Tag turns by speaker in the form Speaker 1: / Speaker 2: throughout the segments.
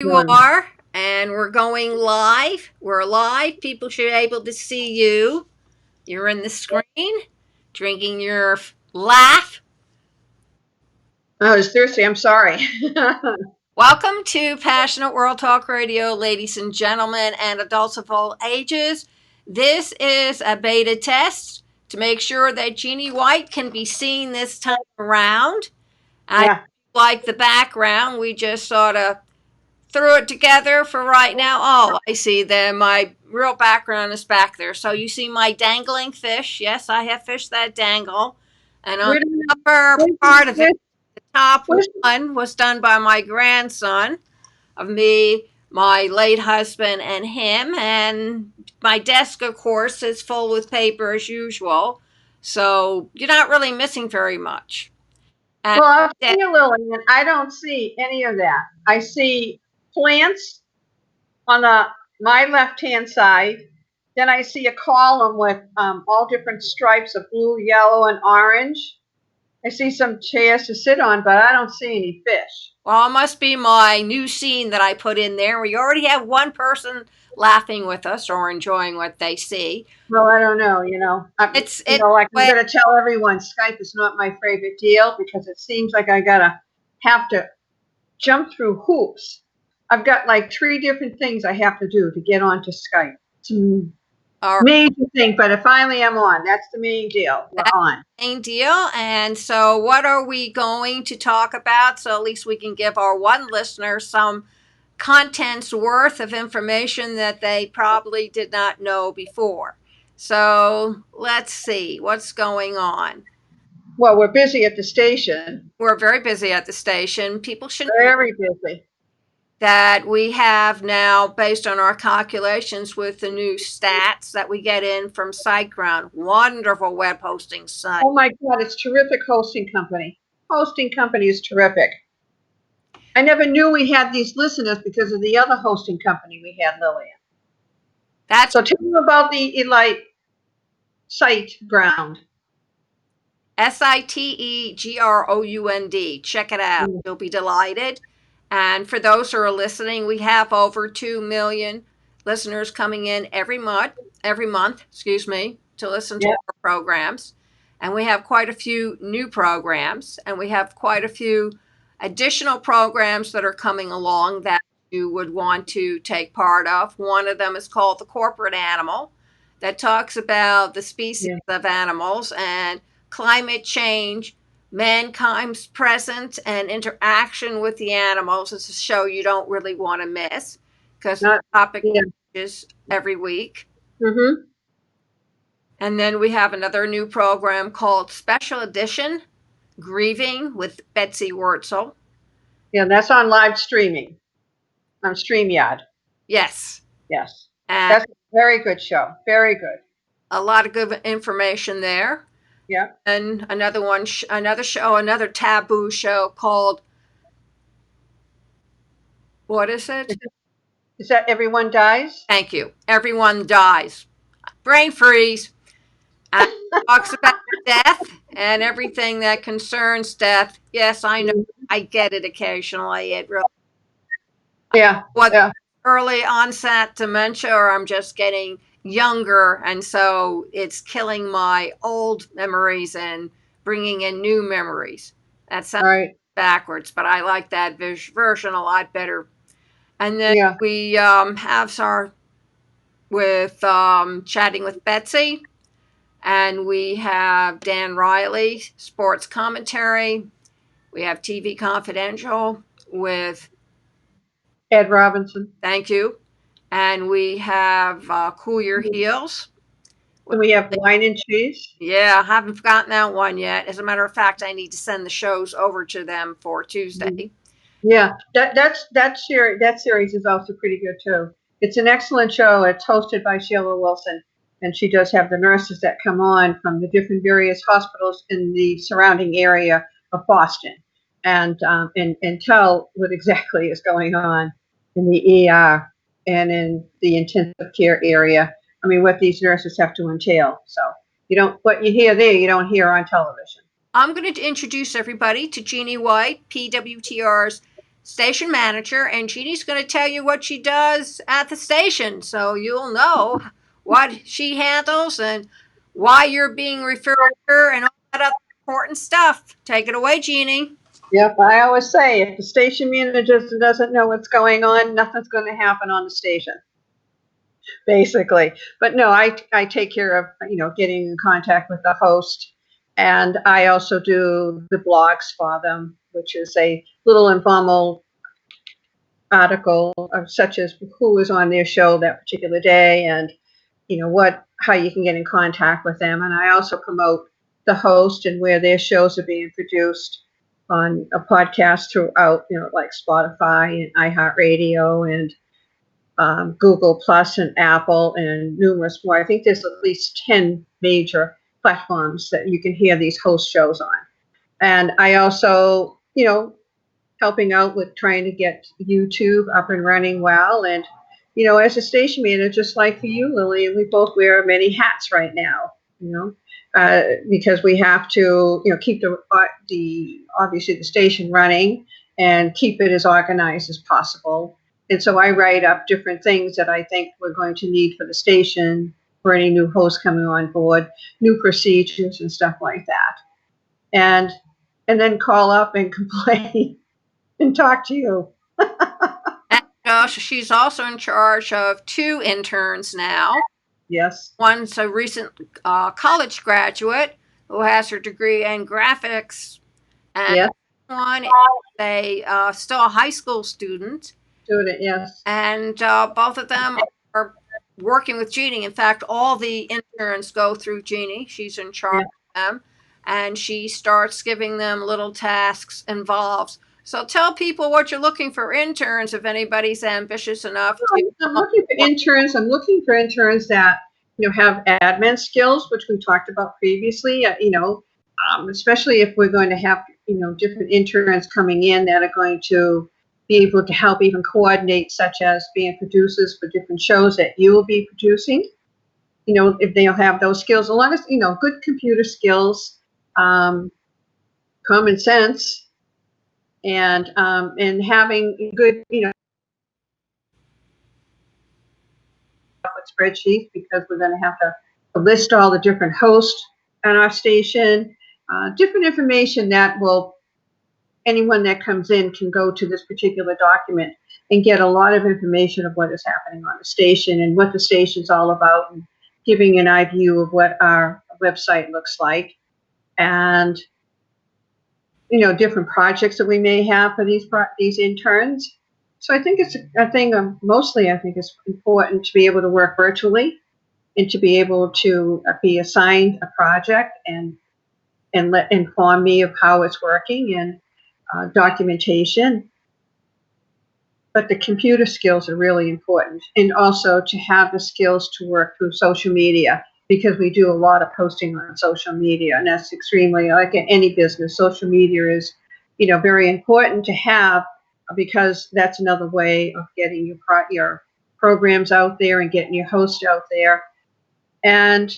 Speaker 1: you are. And we're going live. We're live. People should be able to see you. You're in the screen, drinking your laugh.
Speaker 2: Oh, it's thirsty. I'm sorry.
Speaker 1: Welcome to Passionate World Talk Radio, ladies and gentlemen, and adults of all ages. This is a beta test to make sure that Jeannie White can be seen this time around. I like the background. We just sort of threw it together for right now. Oh, I see them. My real background is back there. So you see my dangling fish. Yes, I have fish that dangle. And on the upper part of it, the top one was done by my grandson of me, my late husband, and him. And my desk, of course, is full with paper as usual. So you're not really missing very much.
Speaker 2: Well, I'll tell you, Lillian, I don't see any of that. I see plants on my left-hand side. Then I see a column with all different stripes of blue, yellow, and orange. I see some chairs to sit on, but I don't see any fish.
Speaker 1: Well, it must be my new scene that I put in there. We already have one person laughing with us or enjoying what they see.
Speaker 2: Well, I don't know. I'm going to tell everyone Skype is not my favorite deal because it seems like I have to jump through hoops. I've got like 3 different things I have to do to get onto Skype. It's a major thing, but finally I'm on. That's the main deal. We're on.
Speaker 1: Main deal. And so what are we going to talk about? So at least we can give our one listener some contents worth of information that they probably did not know before. So let's see what's going on.
Speaker 2: Well, we're busy at the station.
Speaker 1: We're very busy at the station. People should
Speaker 2: very busy.
Speaker 1: That we have now, based on our calculations with the new stats that we get in from SiteGround, wonderful web hosting site.
Speaker 2: Oh my God, it's terrific hosting company. Hosting company is terrific. I never knew we had these listeners because of the other hosting company we had, Lillian. So tell me about the Elite SiteGround.
Speaker 1: SiteGround. Check it out. You'll be delighted. And for those who are listening, we have over 2 million listeners coming in every month, to listen to our programs. And we have quite a few new programs, and we have quite a few additional programs that are coming along that you would want to take part of. One of them is called The Corporate Animal, that talks about the species of animals and climate change, mankind's presence and interaction with the animals. It's a show you don't really want to miss because the topic changes every week.
Speaker 2: Mm-hmm.
Speaker 1: And then we have another new program called Special Edition, Grieving with Betsy Wurtzel.
Speaker 2: Yeah, that's on live streaming on StreamYard.
Speaker 1: Yes.
Speaker 2: Yes. And that's a very good show. Very good.
Speaker 1: A lot of good information there.
Speaker 2: Yeah.
Speaker 1: And another one, another taboo show called, what is it?
Speaker 2: Is that Everyone Dies?
Speaker 1: Thank you. Everyone Dies. Brain freeze. And talks about death and everything that concerns death. Yes, I know. I get it occasionally. It really. Early onset dementia, or I'm just getting younger, and so it's killing my old memories and bringing in new memories. That sounds backwards, but I like that version a lot better. And then we have our with Chatting with Betsy, and we have Dan Riley, sports commentary. We have TV Confidential with
Speaker 2: Ed Robinson.
Speaker 1: Thank you. And we have Cool Your Heels.
Speaker 2: And we have Wine and Cheese.
Speaker 1: Yeah, I haven't forgotten that one yet. As a matter of fact, I need to send the shows over to them for Tuesday.
Speaker 2: Yeah, that series is also pretty good too. It's an excellent show. It's hosted by Sheila Wilson, and she does have the nurses that come on from the different various hospitals in the surrounding area of Boston, and tell what exactly is going on in the ER and in the intensive care area. I mean, what these nurses have to entail. So what you hear there, you don't hear on television.
Speaker 1: I'm going to introduce everybody to Jeannie White, PWTR's station manager, and Jeannie's going to tell you what she does at the station, so you'll know what she handles and why you're being referred to her and all that other important stuff. Take it away, Jeannie.
Speaker 2: Yep, I always say if the station manager doesn't know what's going on, nothing's going to happen on the station, basically. But no, I take care of, getting in contact with the host. And I also do the blogs for them, which is a little informal article such as who was on their show that particular day and, how you can get in contact with them. And I also promote the host and where their shows are being produced on a podcast throughout, like Spotify and iHeartRadio and Google Plus and Apple and numerous more. I think there's at least 10 major platforms that you can hear these host shows on. And I also, helping out with trying to get YouTube up and running well. And, as a station manager, just like for you, Lily, we both wear many hats right now, because we have to, keep obviously the station running and keep it as organized as possible. And so I write up different things that I think we're going to need for the station, for any new hosts coming on board, new procedures and stuff like that. And then call up and complain and talk to you.
Speaker 1: She's also in charge of 2 interns now.
Speaker 2: Yes.
Speaker 1: One's a recent college graduate who has her degree in graphics, and
Speaker 2: Yes.
Speaker 1: one is still a high school student.
Speaker 2: Yes.
Speaker 1: And both of them are working with Jeannie. In fact, all the interns go through Jeannie. She's in charge of them, and she starts giving them little tasks involved. So tell people what you're looking for interns if anybody's ambitious enough.
Speaker 2: I'm looking for interns. I'm looking for interns that, have admin skills, which we talked about previously, especially if we're going to have, different interns coming in that are going to be able to help even coordinate, such as being producers for different shows that you will be producing. If they'll have those skills, as long as, good computer skills, common sense, and having good, spreadsheets, because we're going to have to list all the different hosts on our station, different information that anyone that comes in can go to this particular document and get a lot of information of what is happening on the station and what the station's all about, and giving an eye view of what our website looks like, and different projects that we may have for these interns. So I think mostly it's important to be able to work virtually and to be able to be assigned a project and inform me of how it's working and documentation. But the computer skills are really important, and also to have the skills to work through social media, because we do a lot of posting on social media, and that's extremely, like in any business, social media is, very important to have, because that's another way of getting your programs out there and getting your host out there. And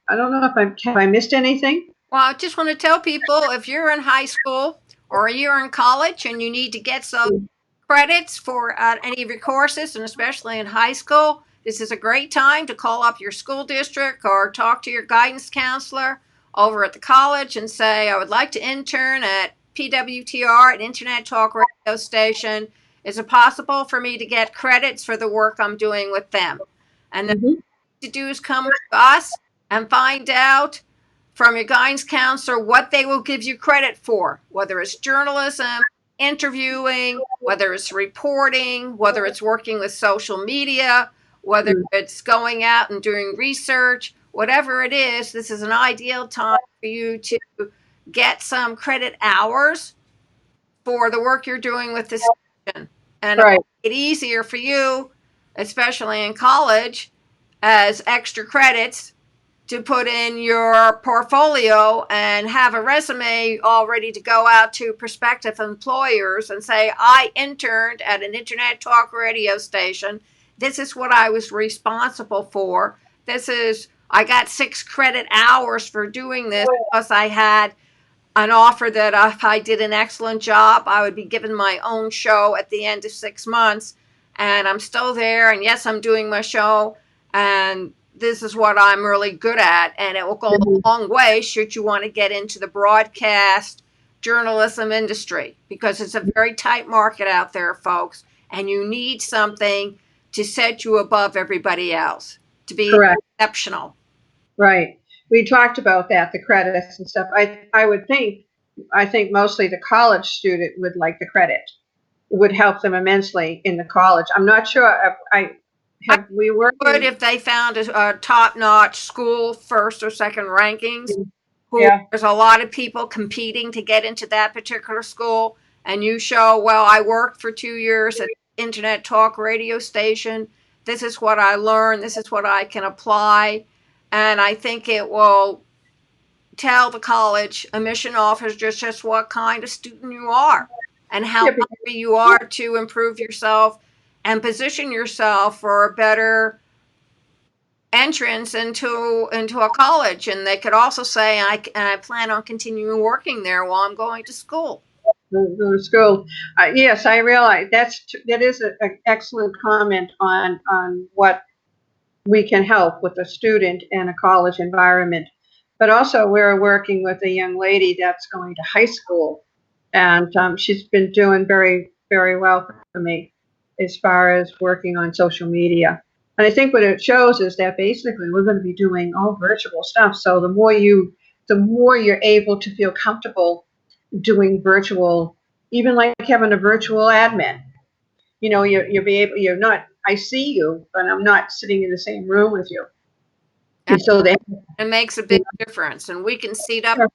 Speaker 2: I don't know have I missed anything?
Speaker 1: Well, I just want to tell people, if you're in high school or you're in college and you need to get some credits for any of your courses, and especially in high school, this is a great time to call up your school district or talk to your guidance counselor over at the college and say, I would like to intern at PWTR, an Internet Talk Radio station. Is it possible for me to get credits for the work I'm doing with them? And then what you need to do is come with us and find out from your guidance counselor what they will give you credit for, whether it's journalism, interviewing, whether it's reporting, whether it's working with social media, whether it's going out and doing research, whatever it is. This is an ideal time for you to get some credit hours for the work you're doing with the station. And
Speaker 2: Right.
Speaker 1: It's easier for you, especially in college, as extra credits to put in your portfolio and have a resume all ready to go out to prospective employers and say, I interned at an Internet Talk Radio station. This is what I was responsible for. I got 6 credit hours for doing this because I had an offer that if I did an excellent job, I would be given my own show at the end of 6 months. And I'm still there. And yes, I'm doing my show. And this is what I'm really good at. And it will go
Speaker 2: Mhm.
Speaker 1: a long way should you want to get into the broadcast journalism industry, because it's a very tight market out there, folks. And you need something to set you above everybody else, to be
Speaker 2: Correct.
Speaker 1: exceptional.
Speaker 2: Right. We talked about that, the credits and stuff. I think mostly the college student would like the credit. It would help them immensely in the college. I'm not sure. I have we
Speaker 1: Good
Speaker 2: working.
Speaker 1: if they found a top-notch school, first or second rankings, who
Speaker 2: Yeah.
Speaker 1: there's a lot of people competing to get into that particular school, and you show, well, I worked for 2 years at internet talk radio station. This is what I learned. This is what I can apply. And I think it will tell the college admission officers just what kind of student you are and how
Speaker 2: Yeah.
Speaker 1: hungry you are to improve yourself and position yourself for a better entrance into a college. And they could also say, I plan on continuing working there while I'm going to school.
Speaker 2: Go to school. Yes, I realize that is an excellent comment on what we can help with a student in a college environment. But also, we're working with a young lady that's going to high school, and she's been doing very, very well for me as far as working on social media. And I think what it shows is that basically we're going to be doing all virtual stuff. So the more you're able to feel comfortable doing virtual, even like having a virtual admin. You know, you'll be able. You're not. I see you, but I'm not sitting in the same room with you.
Speaker 1: And
Speaker 2: And so they.
Speaker 1: it makes a big difference. And we can seat up
Speaker 2: Sure.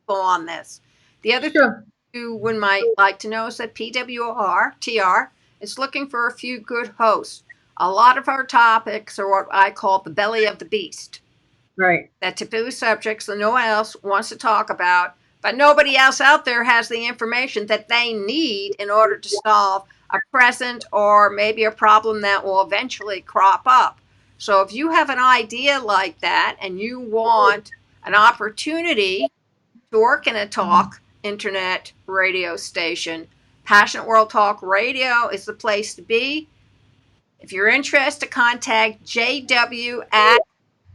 Speaker 1: people on this. The other thing
Speaker 2: Sure.
Speaker 1: you would might like to know is that PWR is looking for a few good hosts. A lot of our topics are what I call the belly of the beast.
Speaker 2: Right.
Speaker 1: That taboo subjects that no one else wants to talk about, but nobody else out there has the information that they need in order to solve a present or maybe a problem that will eventually crop up. So if you have an idea like that and you want an opportunity to work in a talk internet radio station, Passionate World Talk Radio is the place to be. If you're interested, contact JW at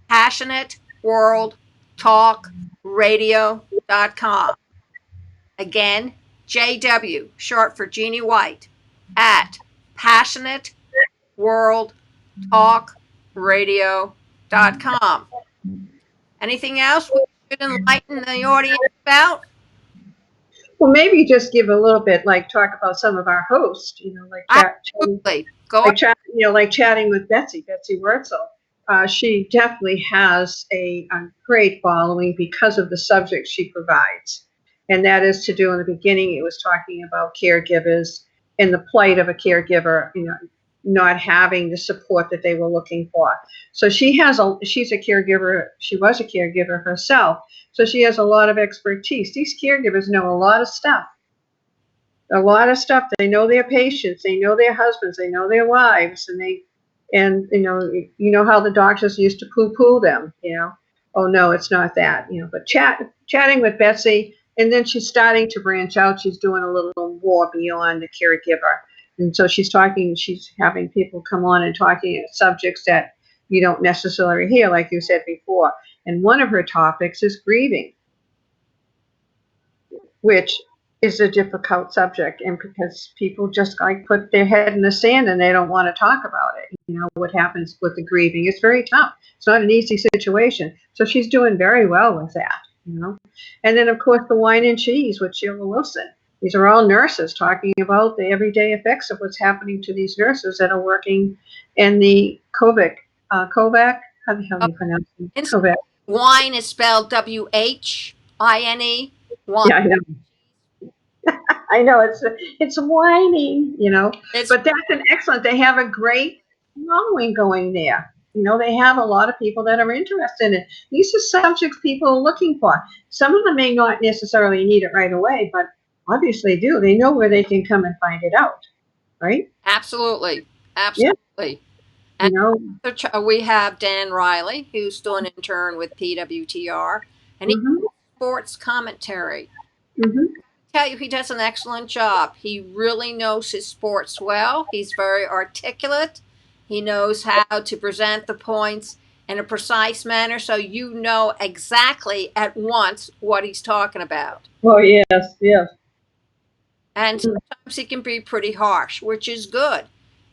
Speaker 1: passionateworldtalkradio.com. Again, JW, short for Jeannie White, at passionateworldtalkradio.com. Anything else we should enlighten the audience about?
Speaker 2: Well, maybe just give a little bit, like talk about some of our hosts. You know,
Speaker 1: Absolutely. Go
Speaker 2: like chatting with Betsy Wurzel. She definitely has a great following because of the subject she provides. And that is to do in the beginning, it was talking about caregivers and the plight of a caregiver, you know, not having the support that they were looking for. So she's a caregiver. She was a caregiver herself. So she has a lot of expertise. These caregivers know a lot of stuff. They know their patients, they know their husbands, they know their wives, and you know how the doctors used to poo-poo them. You know, oh no, it's not that. You know, but chatting with Betsy, and then she's starting to branch out. She's doing a little more beyond the caregiver, and so she's having people come on and talking subjects that you don't necessarily hear, like you said before. And one of her topics is grieving, which is a difficult subject, and because people just like put their head in the sand and they don't want to talk about it. You know what happens with the grieving. It's very tough. It's not an easy situation. So she's doing very well with that. You know, and then of course the wine and cheese with Sheila Wilson. These are all nurses talking about the everyday effects of what's happening to these nurses that are working in the COVID. Kovac. How the hell do you pronounce it? Kovac.
Speaker 1: Wine is spelled WHINE. Wine.
Speaker 2: Yeah, I know. I know it's whiny, you know, but that's an excellent. They have a great following going there. You know, they have a lot of people that are interested in it. These are subjects people are looking for. Some of them may not necessarily need it right away, but obviously do. They know where they can come and find it out, right?
Speaker 1: Absolutely.
Speaker 2: Yeah.
Speaker 1: And
Speaker 2: you know,
Speaker 1: we have Dan Riley, who's still an intern with PWTR, and he's sports commentary.
Speaker 2: Mm-hmm.
Speaker 1: Tell you, he does an excellent job. He really knows his sports well. He's very articulate. He knows how to present the points in a precise manner so you know exactly at once what he's talking about.
Speaker 2: Oh, yes, yes.
Speaker 1: And sometimes he can be pretty harsh, which is good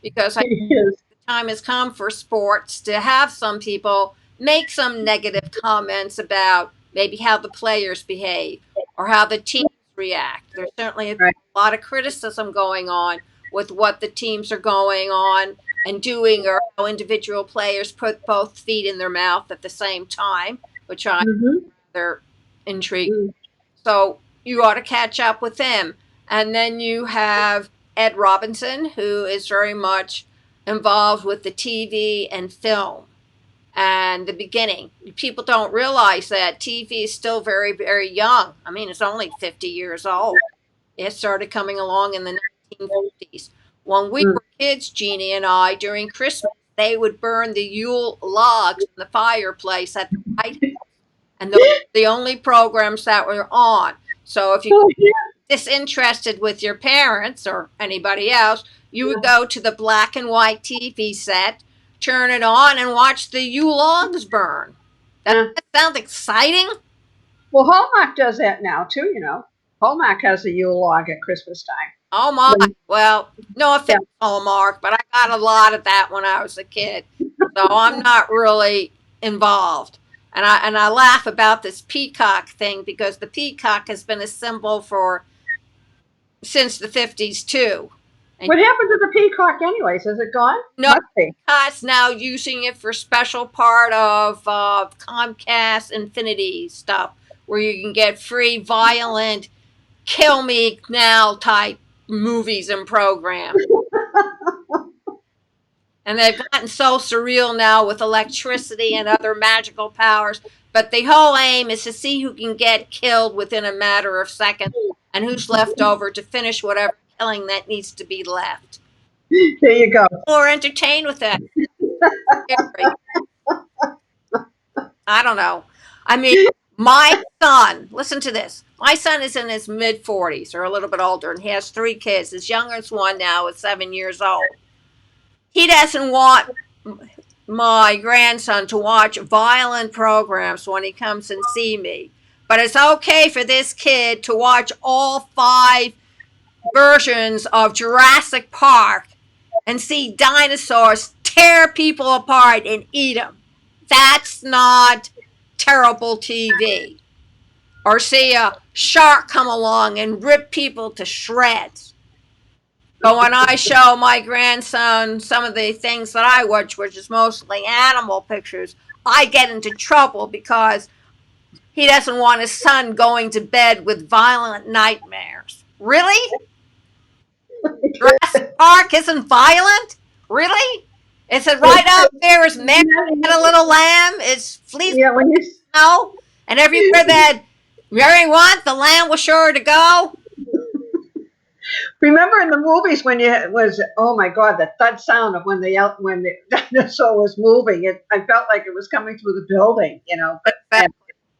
Speaker 1: because I think
Speaker 2: Yes.
Speaker 1: the time has come for sports to have some people make some negative comments about maybe how the players behave or how the teams react. There's certainly a
Speaker 2: Right.
Speaker 1: lot of criticism going on with what the teams are going on and doing, or how individual players put both feet in their mouth at the same time, which I
Speaker 2: Mm-hmm.
Speaker 1: they're intrigued. So you ought to catch up with them. And then you have Ed Robinson, who is very much involved with the TV and film and the beginning. People don't realize that TV is still very, very young. I mean, it's only 50 years old. It started coming along in the 1950s. When we were kids, Jeannie and I, during Christmas, they would burn the Yule logs in the fireplace at the White House. And those were the only programs that were on. So if you
Speaker 2: Oh, yeah.
Speaker 1: disinterested with your parents or anybody else, you would go to the black and white TV set, turn it on, and watch the Yule logs burn. Doesn't that sound exciting?
Speaker 2: Well, Hallmark does that now too, you know. Hallmark has a Yule log at Christmas time.
Speaker 1: Oh my. Well, no offense,
Speaker 2: Yeah.
Speaker 1: Hallmark, but I got a lot of that when I was a kid. So I'm not really involved. And I laugh about this peacock thing because the peacock has been a symbol for since the 50s too. And
Speaker 2: What happened to the peacock anyways? Is it gone?
Speaker 1: no,
Speaker 2: Must be.
Speaker 1: Comcast's now using it for special part of Comcast Infinity stuff, where you can get free violent, kill me now type movies and programs. And they've gotten so surreal now with electricity and other magical powers. But the whole aim is to see who can get killed within a matter of seconds and who's left over to finish whatever killing that needs to be left.
Speaker 2: There you go.
Speaker 1: Or entertained with that. I don't know. I mean, my son, listen to this. My son is in his mid 40s or a little bit older, and he has 3 kids. His youngest one now is 7 years old. He doesn't want my grandson to watch violent programs when he comes and see me. But it's okay for this kid to watch all 5 versions of Jurassic Park and see dinosaurs tear people apart and eat them. That's not terrible TV. Or see a shark come along and rip people to shreds. But when I show my grandson some of the things that I watch, which is mostly animal pictures, I get into trouble because he doesn't want his son going to bed with violent nightmares. Really? Jurassic Park isn't violent? Really? Is it right up there as Mary and a Little Lamb? Is Fleece
Speaker 2: Yeah, when you
Speaker 1: Snow? And everywhere that Mary went, the lamb was sure to go?
Speaker 2: remember in the movies when you was, oh my God, the thud sound of when the dinosaur was moving. I felt like it was coming through the building, you know. But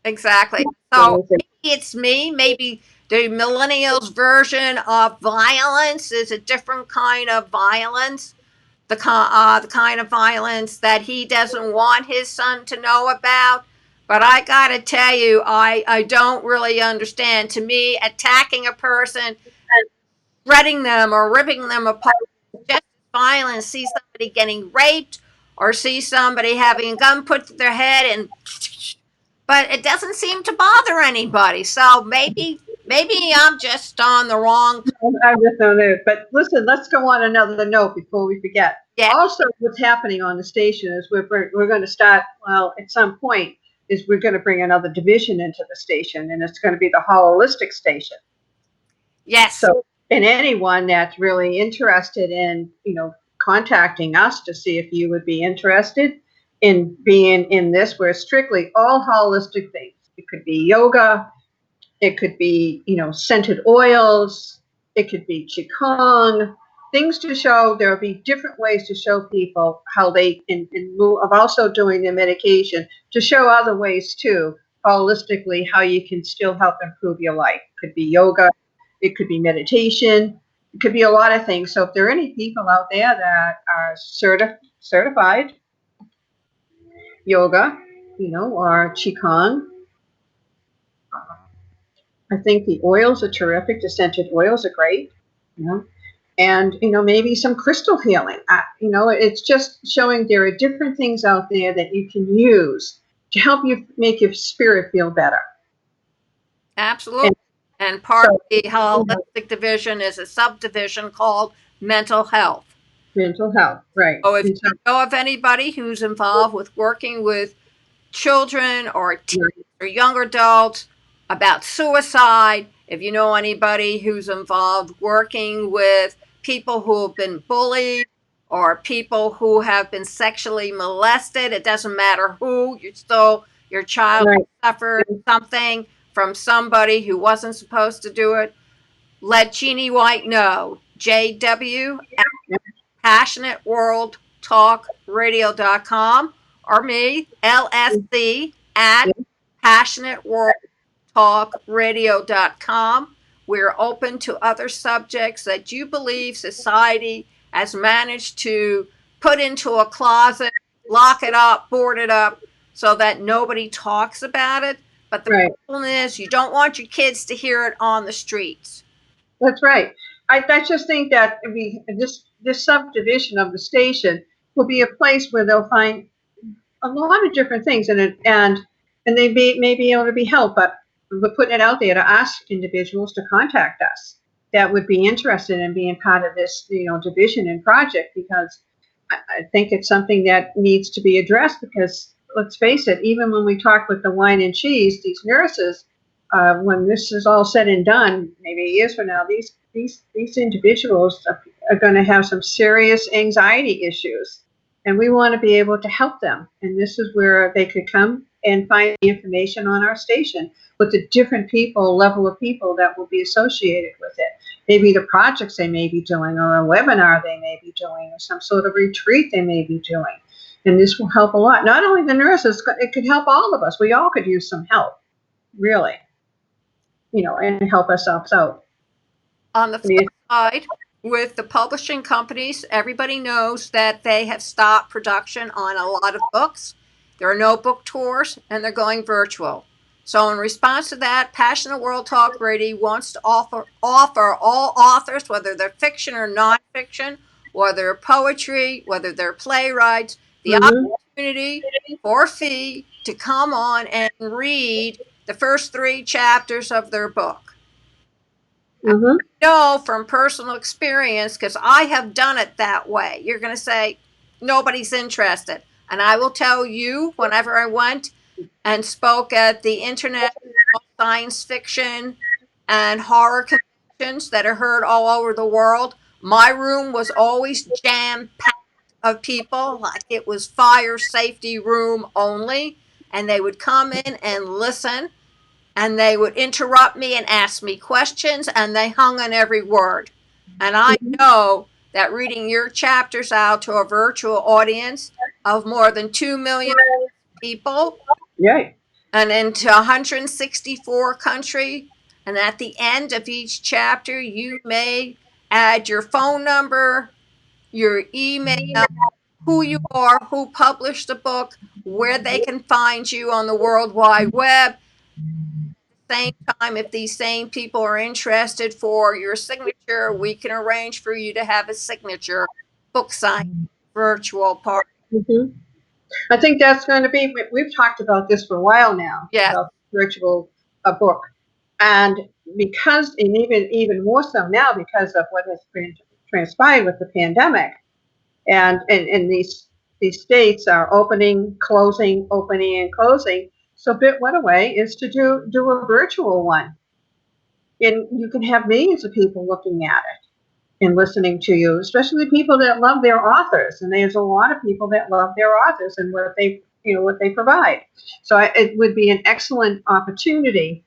Speaker 1: Exactly. So maybe it's me. Maybe the millennials' version of violence is a different kind of violence. The kind of violence that he doesn't want his son to know about. But I gotta tell you, I don't really understand. To me, attacking a person and shredding them or ripping them apart is just as violent. See somebody getting raped or see somebody having a gun put to their head, and but it doesn't seem to bother anybody. So maybe I'm just on the wrong.
Speaker 2: I just don't know. But listen, let's go on another note before we forget.
Speaker 1: Yeah.
Speaker 2: Also, what's happening on the station is we're going to start, well, at some point, is we're going to bring another division into the station, and it's going to be the holistic station.
Speaker 1: Yes.
Speaker 2: So, and anyone that's really interested in, you know, contacting us to see if you would be interested in being in this, we're strictly all holistic things. It could be yoga, it could be, you know, scented oils, it could be qigong, things to show. There will be different ways to show people how they, in lieu of also doing their medication, to show other ways too holistically how you can still help improve your life. It could be yoga, it could be meditation, it could be a lot of things. So if there are any people out there that are certified yoga, or qigong, I think the oils are terrific. The scented oils are great. You know, and maybe some crystal healing. It's just showing there are different things out there that you can use to help you make your spirit feel better.
Speaker 1: Absolutely.
Speaker 2: And
Speaker 1: And part
Speaker 2: so,
Speaker 1: of the holistic division is a subdivision called mental health.
Speaker 2: mental health, right?
Speaker 1: So if
Speaker 2: And so,
Speaker 1: you know of anybody who's involved with working with children or teens or young adults about suicide, if you know anybody who's involved working with people who have been bullied or people who have been sexually molested, it doesn't matter who, your child
Speaker 2: right,
Speaker 1: suffered something from somebody who wasn't supposed to do it, let Jeannie White know. JW at passionateworldtalkradio.com or me, LSC at passionateworldtalkradio.com. We're open to other subjects that you believe society has managed to put into a closet, lock it up, board it up, so that nobody talks about it. But the
Speaker 2: right.
Speaker 1: problem is, you don't want your kids to hear it on the streets.
Speaker 2: That's right. I just think that this subdivision of the station will be a place where they'll find a lot of different things, and they may be able to be helped. But we're putting it out there to ask individuals to contact us that would be interested in being part of this, division and project, because I think it's something that needs to be addressed. Because let's face it, even when we talk with the wine and cheese, these nurses, when this is all said and done, maybe years from now, these individuals are going to have some serious anxiety issues, and we want to be able to help them. And this is where they could come and find the information on our station with the different level of people that will be associated with it. Maybe the projects they may be doing, or a webinar they may be doing, or some sort of retreat they may be doing. And this will help a lot. Not only the nurses, it could help all of us. We all could use some help, really, and help ourselves out.
Speaker 1: On the flip side, with the publishing companies, everybody knows that they have stopped production on a lot of books. There are no book tours, and they're going virtual. So, in response to that, Passionate World Talk Radio wants to offer all authors, whether they're fiction or nonfiction, whether they're poetry, whether they're playwrights, the opportunity for a fee to come on and read the first 3 chapters of their book.
Speaker 2: Mm-hmm.
Speaker 1: I know from personal experience, because I have done it that way. You're going to say nobody's interested. And I will tell you, whenever I went and spoke at the International Science Fiction and Horror Conventions that are heard all over the world, my room was always jam-packed of people, like it was fire safety room only. And they would come in and listen, and they would interrupt me and ask me questions, and they hung on every word. And I know that reading your chapters out to a virtual audience of more than 2 million people,
Speaker 2: Yeah.
Speaker 1: and into 164 countries, and at the end of each chapter, you may add your phone number, your email, who you are, who published the book, where they can find you on the World Wide Web. Same time, if these same people are interested for your signature, we can arrange for you to have a signature book sign virtual party.
Speaker 2: Mm-hmm. I think that's going to be. We've talked about this for a while now.
Speaker 1: Yeah.
Speaker 2: About virtual book, and and even more so now because of what has transpired with the pandemic, and these states are opening, closing, opening, and closing. So, what a way is to do a virtual one, and you can have millions of people looking at it and listening to you, especially people that love their authors. And there's a lot of people that love their authors and what they provide. So it would be an excellent opportunity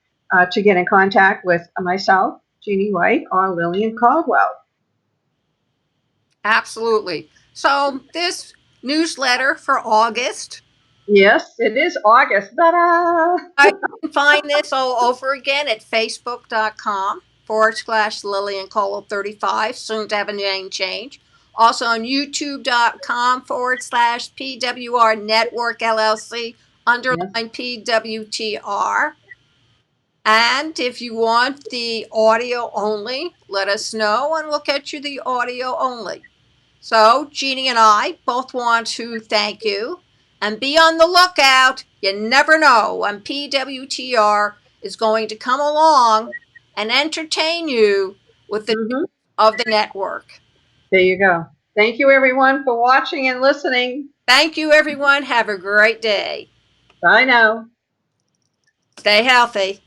Speaker 2: to get in contact with myself, Jeannie White, or Lillian Caldwell.
Speaker 1: Absolutely. So this newsletter for August
Speaker 2: Yes, it is August. Ta-da!
Speaker 1: You can find this all over again at facebook.com/Lillian Cole 35, soon to have a name change. Also on youtube.com/PWR Network LLC,
Speaker 2: Yes.
Speaker 1: underline PWTR. And if you want the audio only, let us know and we'll get you the audio only. So, Jeannie and I both want to thank you and be on the lookout. You never know when PWTR is going to come along and entertain you with the
Speaker 2: Hmm.
Speaker 1: of the network.
Speaker 2: There you go. Thank you, everyone, for watching and listening.
Speaker 1: Thank you, everyone. Have a great day.
Speaker 2: Bye now.
Speaker 1: Stay healthy.